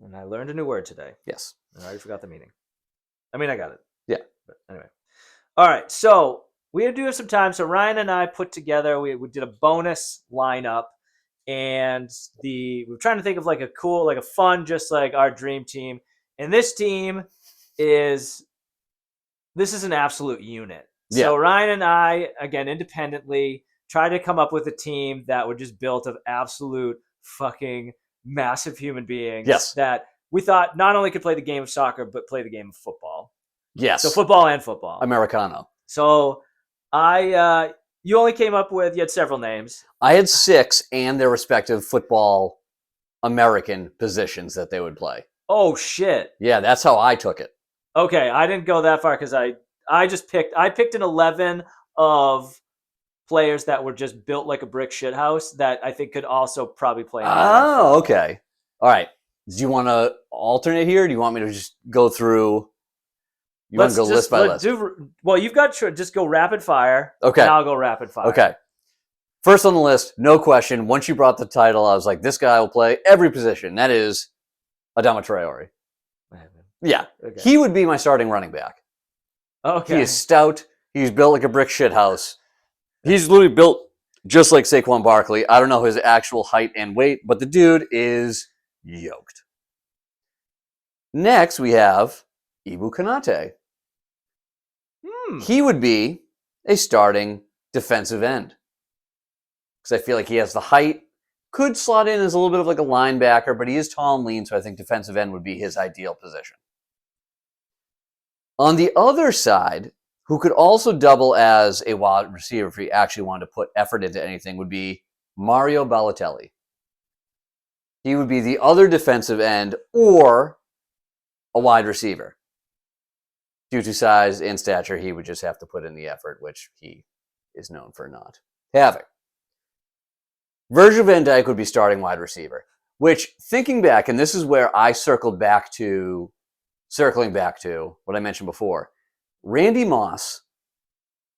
Speaker 1: And I learned a new word today.
Speaker 2: Yes.
Speaker 1: I already forgot the meaning. I mean, I got it.
Speaker 2: Yeah.
Speaker 1: But anyway. All right. So we do have some time. So Ryan and I put together, we did a bonus lineup, and we're trying to think of like a cool, like a fun, just like our dream team. And this team is an absolute unit.
Speaker 2: Yeah.
Speaker 1: So Ryan and I, again, independently, tried to come up with a team that were just built of absolute fucking massive human beings.
Speaker 2: Yes.
Speaker 1: That we thought not only could play the game of soccer, but play the game of football.
Speaker 2: Yes.
Speaker 1: So football and football.
Speaker 2: Americano.
Speaker 1: So you only came up with, you had several names.
Speaker 2: I had 6 and their respective football American positions that they would play.
Speaker 1: Oh, shit.
Speaker 2: Yeah, that's how I took it.
Speaker 1: Okay, I didn't go that far because I picked an 11 of players that were just built like a brick shithouse that I think could also probably play.
Speaker 2: Oh, okay. All right. Do you want to alternate here? Or do you want me to just go through? You want to go list by list?
Speaker 1: Well, you've got to just go rapid fire.
Speaker 2: Okay.
Speaker 1: And I'll go rapid fire.
Speaker 2: Okay. First on the list, no question. Once you brought the title, I was like, this guy will play every position. That is Adama Traore. Yeah.
Speaker 1: Okay.
Speaker 2: He would be my starting running back.
Speaker 1: Okay.
Speaker 2: He is stout. He's built like a brick shithouse. He's literally built just like Saquon Barkley. I don't know his actual height and weight, but the dude is yoked. Next, we have Ibu Konate. He would be a starting defensive end. Because I feel like he has the height, could slot in as a little bit of like a linebacker, but he is tall and lean, so I think defensive end would be his ideal position. On the other side, who could also double as a wide receiver if he actually wanted to put effort into anything, would be Mario Balotelli. He would be the other defensive end or a wide receiver. Due to size and stature, he would just have to put in the effort, which he is known for not having. Virgil van Dijk would be starting wide receiver, which, thinking back, and this is where I circling back to what I mentioned before, Randy Moss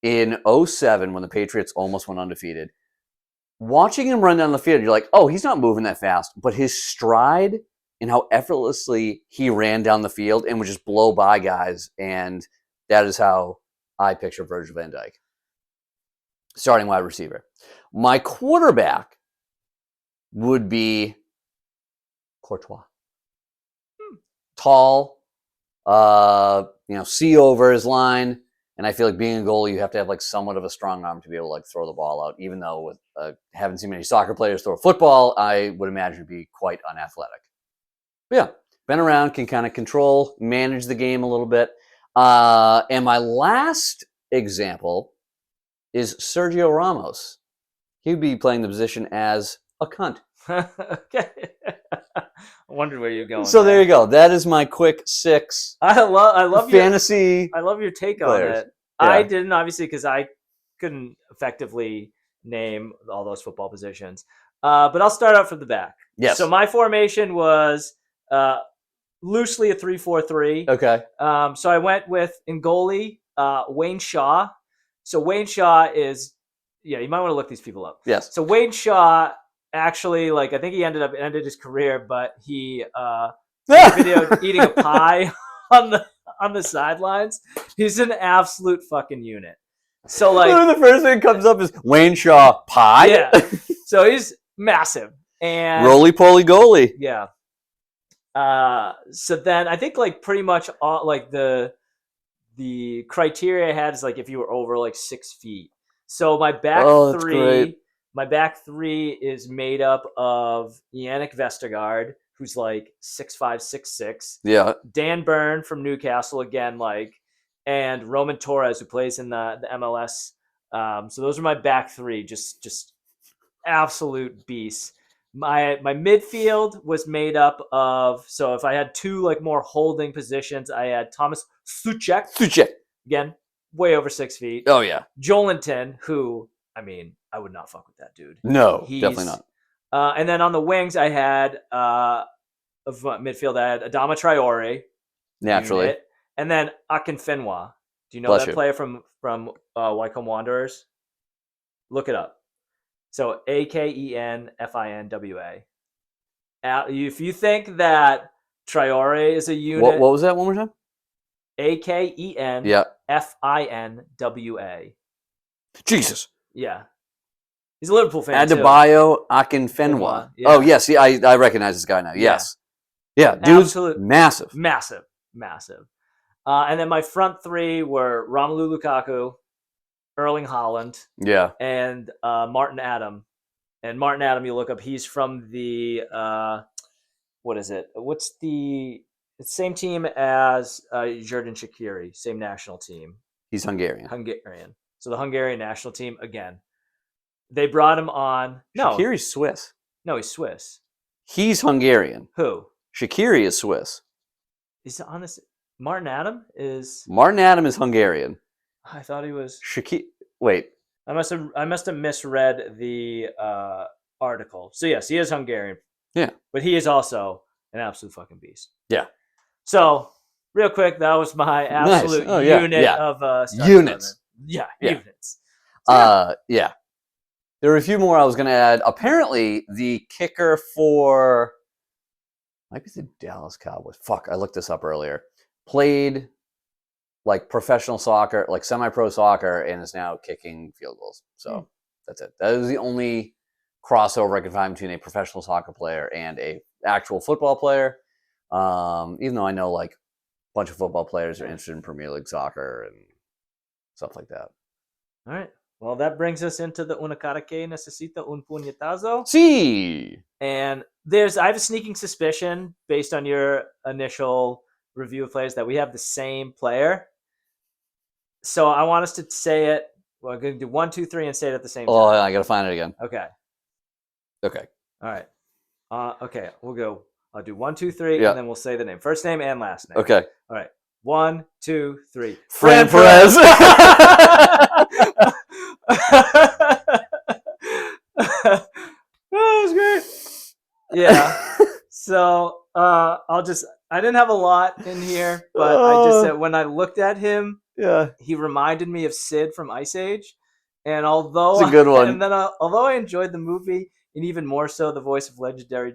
Speaker 2: in 2007, when the Patriots almost went undefeated, watching him run down the field, you're like, oh, he's not moving that fast, but his stride and how effortlessly he ran down the field and would just blow by guys, and that is how I picture Virgil van Dijk. Starting wide receiver. My quarterback would be Courtois. Tall, see over his line, and I feel like being a goalie, you have to have like somewhat of a strong arm to be able to like throw the ball out. Even though with haven't seen many soccer players throw a football, I would imagine it'd be quite unathletic. But yeah, been around, can kind of control, manage the game a little bit. And my last example is Sergio Ramos. He'd be playing the position as a cunt.
Speaker 1: Okay. I wondered where you're going.
Speaker 2: So there you go. That is my quick 6.
Speaker 1: I love
Speaker 2: fantasy.
Speaker 1: I love your take
Speaker 2: players.
Speaker 1: on it. I
Speaker 2: Yeah.
Speaker 1: didn't, obviously, because I couldn't effectively name all those football positions. But I'll start out from the back.
Speaker 2: Yes.
Speaker 1: So my formation was loosely a 3-4-3.
Speaker 2: Okay.
Speaker 1: So I went with in goalie Wayne Shaw. So Wayne Shaw is, you might want to look these people up.
Speaker 2: Yes.
Speaker 1: So Wayne Shaw actually, I think he ended his career, but he video eating a pie on the sidelines. He's an absolute fucking unit. So
Speaker 2: Literally the first thing that comes up is Wayne Shaw pie.
Speaker 1: Yeah. So he's massive and
Speaker 2: Roly poly goalie.
Speaker 1: Yeah. So then I think pretty much all the criteria I had is if you were over 6 feet. So my back
Speaker 2: That's
Speaker 1: three,
Speaker 2: great.
Speaker 1: my back three is made up of Yannick Vestergaard, who's 6'5", 6'6".
Speaker 2: Yeah.
Speaker 1: Dan Byrne from Newcastle again, and Roman Torres, who plays in the MLS. So those are my back three, just absolute beasts. My midfield was made up of, so if I had two more holding positions, I had Thomas Suchek, again, way over 6 feet.
Speaker 2: Oh yeah.
Speaker 1: Jolinton, who, I would not fuck with that dude.
Speaker 2: No, definitely not.
Speaker 1: And then on the wings, I had of midfield, I had Adama Traore,
Speaker 2: Naturally.
Speaker 1: unit, and then Akinfenwa. Do you know
Speaker 2: Bless
Speaker 1: that
Speaker 2: you.
Speaker 1: player from Wycombe Wanderers? Look it up. So Akenfinwa. If you think that Traore is a unit,
Speaker 2: What was that one more time?
Speaker 1: Akenfinwa.
Speaker 2: Yeah. Jesus.
Speaker 1: Yeah. He's a Liverpool fan too.
Speaker 2: Adebayo Akinfenwa.
Speaker 1: Yeah.
Speaker 2: Oh yes, I recognize this guy now. Yes. Yeah, dude's
Speaker 1: Absolute-
Speaker 2: massive.
Speaker 1: Massive. And then my front three were Romelu Lukaku, Erling Haaland,
Speaker 2: Yeah.
Speaker 1: and Martin Adam. And Martin Adam, you look up, he's from the what is it? What's the same team as Xherdan Shaqiri, same national team.
Speaker 2: He's Hungarian.
Speaker 1: So the Hungarian national team again. They brought him on. No,
Speaker 2: Shaqiri's Swiss.
Speaker 1: no, he's Swiss.
Speaker 2: He's Hungarian.
Speaker 1: Who?
Speaker 2: Shaqiri is Swiss.
Speaker 1: Is honest? Martin Adam is.
Speaker 2: Martin Adam is Hungarian.
Speaker 1: I thought he was.
Speaker 2: Wait.
Speaker 1: I must have misread the article. So yes, he is Hungarian.
Speaker 2: Yeah.
Speaker 1: But he is also an absolute fucking beast.
Speaker 2: Yeah.
Speaker 1: So real quick, that was my absolute
Speaker 2: Oh, yeah,
Speaker 1: unit
Speaker 2: yeah.
Speaker 1: of
Speaker 2: Units.
Speaker 1: Yeah,
Speaker 2: Yeah.
Speaker 1: units.
Speaker 2: Yeah. There were a few more I was going to add. Apparently, the kicker for might be the Dallas Cowboys. Fuck, I looked this up earlier. Played professional soccer, semi-pro soccer, and is now kicking field goals. So that's it. That is the only crossover I can find between a professional soccer player and a actual football player. Even though I know a bunch of football players are interested in Premier League soccer and stuff like that.
Speaker 1: All right. Well, that brings us into the Una cara que necesita un puñetazo.
Speaker 2: See.
Speaker 1: And I have a sneaking suspicion based on your initial review of players that we have the same player. So I want us to say it. We're going to do 1, 2, 3 and say it at the same time.
Speaker 2: Oh, I got to find it again.
Speaker 1: Okay.
Speaker 2: Okay.
Speaker 1: All right. Okay. We'll go. I'll do 1, 2, 3,
Speaker 2: Yeah.
Speaker 1: and then we'll say the name. First name and last name.
Speaker 2: Okay.
Speaker 1: All right. 1, 2, 3.
Speaker 2: Fran Perez.
Speaker 1: That was great. Yeah. So I didn't have a lot in here, but I just said when I looked at him,
Speaker 2: Yeah.
Speaker 1: he reminded me of Sid from Ice Age. And although
Speaker 2: It's a good one.
Speaker 1: and then although I enjoyed the movie, and even more so the voice of legendary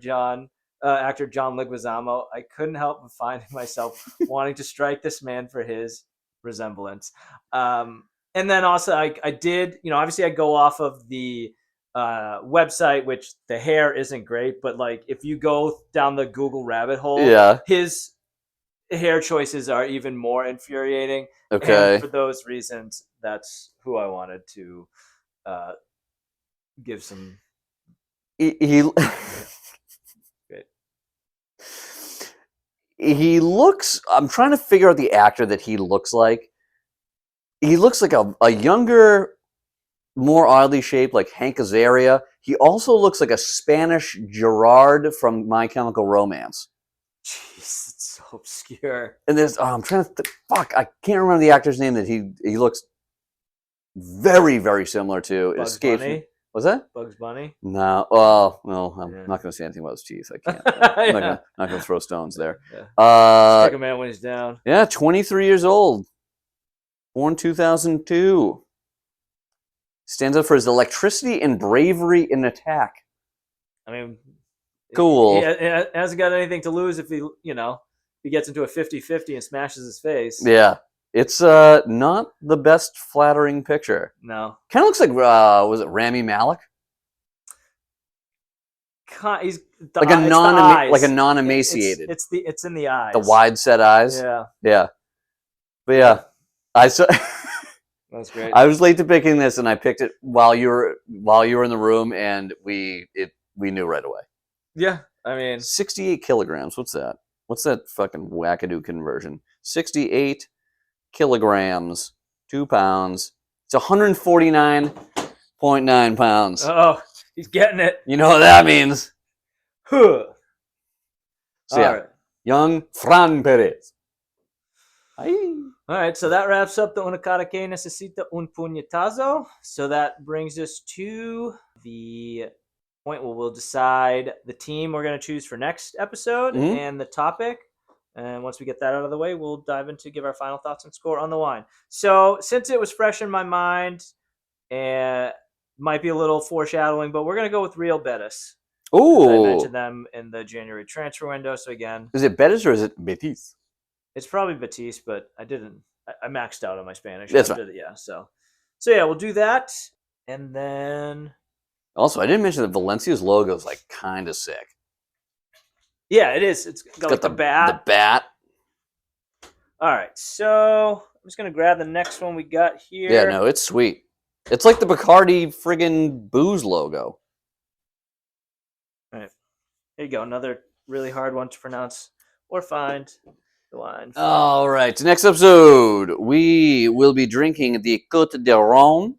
Speaker 1: actor John Leguizamo, I couldn't help but finding myself wanting to strike this man for his resemblance. And then also I did, obviously I go off of the website, which the hair isn't great, but if you go down the Google rabbit hole,
Speaker 2: Yeah.
Speaker 1: his hair choices are even more infuriating.
Speaker 2: Okay.
Speaker 1: And for those reasons, that's who I wanted to give some.
Speaker 2: He he looks. I'm trying to figure out the actor that he looks like. He looks like a younger, more oddly shaped, Hank Azaria. He also looks like a Spanish Gerard from My Chemical Romance.
Speaker 1: Jeez, it's so obscure.
Speaker 2: And there's I'm trying to fuck. I can't remember the actor's name that he looks very, very similar to. It
Speaker 1: Bugs
Speaker 2: escapes
Speaker 1: Bunny.
Speaker 2: me. Was that?
Speaker 1: Bugs Bunny.
Speaker 2: No. Well, no. I'm
Speaker 1: Yeah.
Speaker 2: not going to say anything about his teeth. I can't. I'm
Speaker 1: Yeah.
Speaker 2: not going to throw stones there.
Speaker 1: Yeah. Stick a man when he's down.
Speaker 2: Yeah, 23 years old. Born 2002. Stands out for his electricity and bravery in attack.
Speaker 1: I mean,
Speaker 2: Cool.
Speaker 1: He hasn't got anything to lose if he gets into a 50-50 and smashes his face.
Speaker 2: Yeah. It's not the best flattering picture.
Speaker 1: No.
Speaker 2: Kind of looks like, was it Rami Malek?
Speaker 1: He's
Speaker 2: Like a non-emaciated.
Speaker 1: It's in the eyes.
Speaker 2: The wide set eyes.
Speaker 1: Yeah.
Speaker 2: Yeah. But yeah, I saw.
Speaker 1: That's great.
Speaker 2: I was late to picking this, and I picked it while you were in the room, and we knew right away.
Speaker 1: Yeah, I mean,
Speaker 2: 68 kilograms. What's that? What's that fucking wackadoo conversion? 68 kilograms, 2 pounds. It's 149.9 pounds.
Speaker 1: oh, he's getting it.
Speaker 2: You know what that means?
Speaker 1: Huh.
Speaker 2: So yeah,
Speaker 1: All right.
Speaker 2: young Fran Perez. Aye.
Speaker 1: All right, so that wraps up the Una Cara Que Necesita Un Puñetazo. So that brings us to the point where we'll decide the team we're going to choose for next episode and the topic. And once we get that out of the way, we'll dive into give our final thoughts and score on the wine. So since it was fresh in my mind, and might be a little foreshadowing, but we're going to go with Real Betis.
Speaker 2: Ooh.
Speaker 1: I mentioned them in the January transfer window. So again,
Speaker 2: Is it Betis or is it Betis?
Speaker 1: it's probably Betis, but I maxed out on my Spanish.
Speaker 2: That's right.
Speaker 1: Yeah. So yeah, we'll do that. And then
Speaker 2: Also, I didn't mention that Valencia's logo is like kind of sick.
Speaker 1: yeah, it is. It's got like the bat.
Speaker 2: The bat.
Speaker 1: All right. So I'm just going to grab the next one we got here.
Speaker 2: Yeah, no, it's sweet. It's like the Bacardi friggin' booze logo.
Speaker 1: All right. Here you go. Another really hard one to pronounce or find. The wine.
Speaker 2: All right. Next episode, we will be drinking the Côte de Rhône.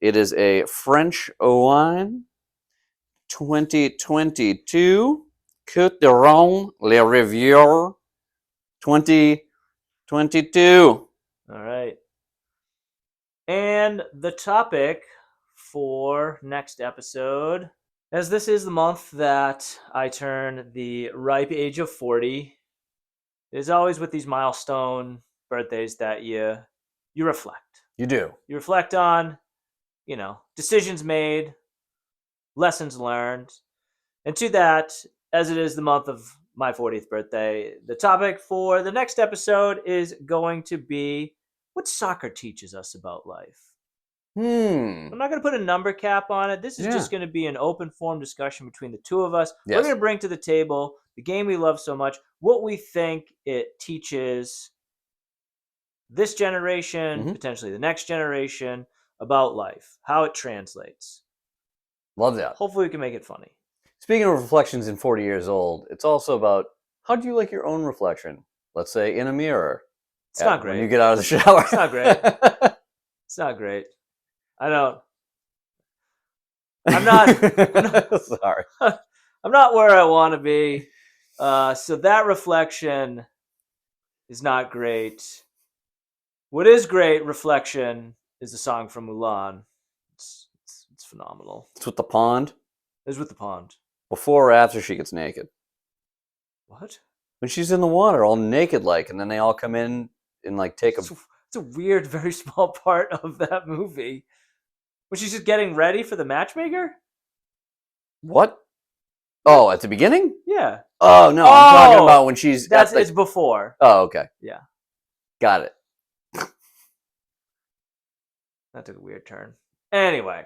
Speaker 2: It is a French wine. 2022. Côte de Rhône, Le Rivière. 2022.
Speaker 1: All right. And the topic for next episode, as this is the month that I turn the ripe age of 40, it is always with these milestone birthdays that you reflect.
Speaker 2: You do.
Speaker 1: You reflect on, decisions made, lessons learned. And to that, as it is the month of my 40th birthday, the topic for the next episode is going to be what soccer teaches us about life. I'm not going to put a number cap on it. This is just going to be an open form discussion between the two of us.
Speaker 2: Yes.
Speaker 1: We're going to bring to the table the game we love so much, what we think it teaches this generation, potentially the next generation, about life, how it translates.
Speaker 2: Love that.
Speaker 1: Hopefully we can make it funny.
Speaker 2: Speaking of reflections in 40 years old, it's also about how do you like your own reflection? Let's say in a mirror.
Speaker 1: It's not great.
Speaker 2: When you get out of the shower.
Speaker 1: It's not great. It's not great. I'm not
Speaker 2: Sorry.
Speaker 1: I'm not where I want to be. So that reflection is not great. What is great reflection is the song from Mulan. It's phenomenal.
Speaker 2: It's with the pond.
Speaker 1: It's with the pond.
Speaker 2: Before or after she gets naked?
Speaker 1: What?
Speaker 2: When she's in the water, all naked like, and then they all come in and like take a.
Speaker 1: It's a weird, very small part of that movie. When she's just getting ready for the matchmaker?
Speaker 2: What? Oh, at the beginning?
Speaker 1: Yeah.
Speaker 2: Oh no, I'm talking about when she's.
Speaker 1: It's before.
Speaker 2: Oh, okay.
Speaker 1: Yeah.
Speaker 2: Got it.
Speaker 1: That took a weird turn. Anyway.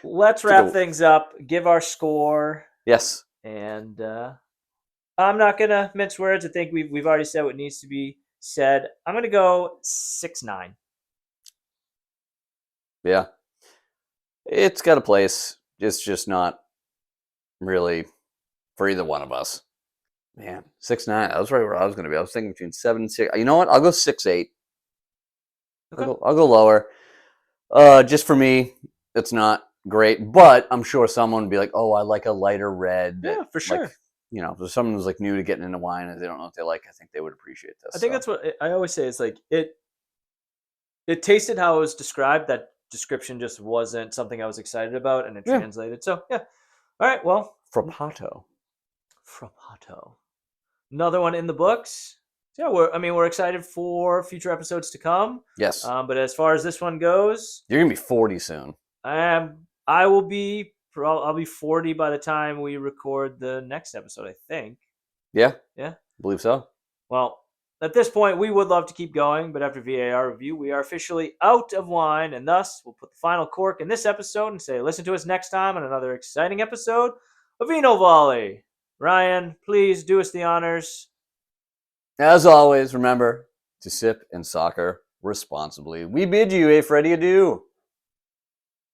Speaker 1: Let's wrap things up. Give our score.
Speaker 2: Yes.
Speaker 1: And I'm not going to mince words. I think we've already said what needs to be said. I'm going to go 6-9.
Speaker 2: Yeah. It's got a place. It's just not really for either one of us. Man, 6-9. That was right where I was going to be. I was thinking between 7 and 6. You know what? I'll go 6-8.
Speaker 1: Okay.
Speaker 2: I'll go lower. Just for me, it's not great, but I'm sure someone would be like, "Oh, I like a lighter red."
Speaker 1: Yeah, for sure.
Speaker 2: Like, if someone who's like new to getting into wine and they don't know what they like, I think they would appreciate this.
Speaker 1: I think that's what I always say. It's like it it tasted how it was described. That description just wasn't something I was excited about, and it
Speaker 2: Yeah.
Speaker 1: translated. So yeah. All right. Well,
Speaker 2: Frappato.
Speaker 1: Frappato. Another one in the books. So yeah, we're excited for future episodes to come.
Speaker 2: Yes.
Speaker 1: But as far as this one goes,
Speaker 2: You're going to be 40 soon.
Speaker 1: I will be. I'll be 40 by the time we record the next episode. I think.
Speaker 2: Yeah.
Speaker 1: Yeah.
Speaker 2: I believe so.
Speaker 1: Well, at this point, we would love to keep going, but after VAR review, we are officially out of wine, and thus we'll put the final cork in this episode and say, listen to us next time on another exciting episode of Vino Volley. Ryan, please do us the honors.
Speaker 2: As always, remember to sip and soccer responsibly. We bid you a Freddy adieu.